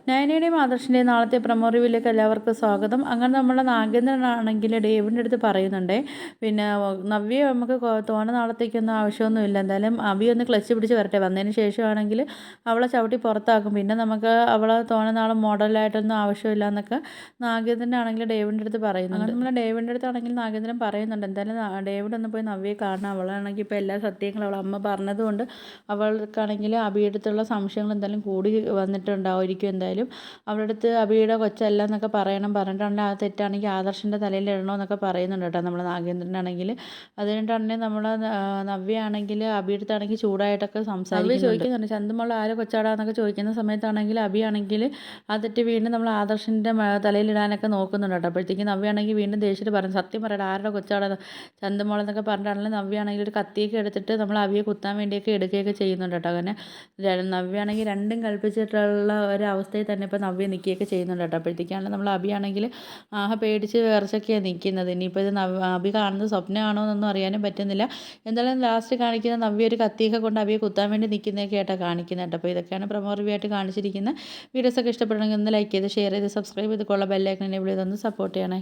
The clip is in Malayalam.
നയനയുടെയും ആദർശിൻ്റെയും നാളത്തെ പ്രൊമോ റിവ്യൂവിലേക്ക് എല്ലാവർക്കും സ്വാഗതം. അങ്ങനെ നമ്മുടെ നാഗേന്ദ്രനാണെങ്കിൽ ഡേവിഡിൻ്റെ അടുത്ത് പറയുന്നുണ്ട്, പിന്നെ നവ്യ നമുക്ക് തോനെ നാളത്തേക്കൊന്നും ആവശ്യമൊന്നുമില്ല, എന്തായാലും അബി ഒന്ന് ക്ലച്ച് പിടിച്ച് വരട്ടെ, വന്നതിന് ശേഷമാണെങ്കിൽ അവളെ ചവിട്ടി പുറത്താക്കും, പിന്നെ നമുക്ക് അവളെ തോനെ നാൾ മോഡലായിട്ടൊന്നും ആവശ്യമില്ല എന്നൊക്കെ നാഗേന്ദ്രനാണെങ്കിൽ ഡേവിഡിൻ്റെ അടുത്ത് പറയുന്നുണ്ട്. നമ്മൾ ഡേവിഡിൻ്റെ അടുത്താണെങ്കിൽ നാഗേന്ദ്രൻ പറയുന്നുണ്ട്, എന്തായാലും ഡേവിഡ് ഒന്ന് പോയി നവ്യയെ കാണണം, അവളാണെങ്കിൽ ഇപ്പോൾ എല്ലാ സത്യങ്ങളും അവൾ അമ്മ പറഞ്ഞതുകൊണ്ട് അവൾക്കാണെങ്കിൽ അബിയുടെ അടുത്തുള്ള സംശയങ്ങൾ എന്തായാലും കൂടി വന്നിട്ടുണ്ടാവുമായിരിക്കും. എന്തായാലും അവളുടെ അടുത്ത് അബിയുടെ കൊച്ചല്ല എന്നൊക്കെ പറഞ്ഞിട്ടുണ്ടെങ്കിൽ ആ തെറ്റാണെങ്കിൽ ആദർശിൻ്റെ തലയിൽ ഇടണമെന്നൊക്കെ പറയുന്നുണ്ട് കേട്ടോ നമ്മൾ നാഗേന്ദ്രനാണെങ്കിൽ. അത് കഴിഞ്ഞിട്ടുണ്ടെങ്കിൽ നമ്മൾ നവ്യ ആണെങ്കിൽ അബിയുടെ അടുത്താണെങ്കിൽ ചൂടായിട്ടൊക്കെ ചോദിക്കുന്നുണ്ട്, ചന്തുമോൾ ആരെ കൊച്ചാടാന്നൊക്കെ ചോദിക്കുന്ന സമയത്താണെങ്കിൽ അബി ആണെങ്കിൽ ആ തെറ്റ് വീണ്ടും നമ്മൾ ആദർശിൻ്റെ തലയിലിടാനൊക്കെ നോക്കുന്നുണ്ട് കേട്ടോ. അപ്പോഴത്തേക്കും നവ്യ ആണെങ്കിൽ വീണ്ടും ദേഷ്യത്തിൽ പറഞ്ഞു, സത്യം പറയട്ടെ ആരുടെ കൊച്ചാടാ ചന്തുമോളെന്നൊക്കെ പറഞ്ഞിട്ടാണെങ്കിൽ നവ്യ ആണെങ്കിൽ ഒരു കത്തിയൊക്കെ എടുത്തിട്ട് നമ്മൾ അബിയെ കുത്താൻ വേണ്ടിയൊക്കെ എടുക്കുകയൊക്കെ ചെയ്യുന്നുണ്ട് കേട്ടോ. അങ്ങനെ നവ്യ ആണെങ്കിൽ രണ്ടും കൽപ്പിച്ചിട്ടുള്ള ഒരവസ്ഥയിൽ തന്നെ ഇപ്പോൾ നവ്യ നിൽക്കുകയൊക്കെ ചെയ്യുന്നുണ്ട് കേട്ടോ. അപ്പോഴത്തേക്കാണ് നമ്മൾ അബി ആണെങ്കിൽ പേടിച്ച് വിറച്ചൊക്കെയാണ് നിൽക്കുന്നത്. ഇനിയിപ്പോൾ ഇത് അബി കാണുന്നത് സ്വപ്നമാണോ എന്നൊന്നും അറിയാനും പറ്റുന്നില്ല. എന്തായാലും ലാസ്റ്റ് കാണിക്കുന്ന നവ്യ ഒരു കത്തിയൊക്കെ കൊണ്ട് അബിയെ കുത്താൻ വേണ്ടി നിൽക്കുന്നതൊക്കെ ആയിട്ടാണ് കാണിക്കുന്നത് കേട്ടോ. അപ്പോൾ ഇതൊക്കെയാണ് പ്രൊമോ റിവ്യൂ ആയിട്ട് കാണിച്ചിരിക്കുന്നത്. വീഡിയോസൊക്കെ ഇഷ്ടപ്പെടണമെങ്കിൽ ഒന്ന് ലൈക്ക് ചെയ്ത് ഷെയർ ചെയ്ത് സബ്സ്ക്രൈബ് ചെയ്ത് ബെല്ലൈക്കൺ എനേബിൾ ചെയ്തൊന്ന് സപ്പോർട്ട് ചെയ്യണേ.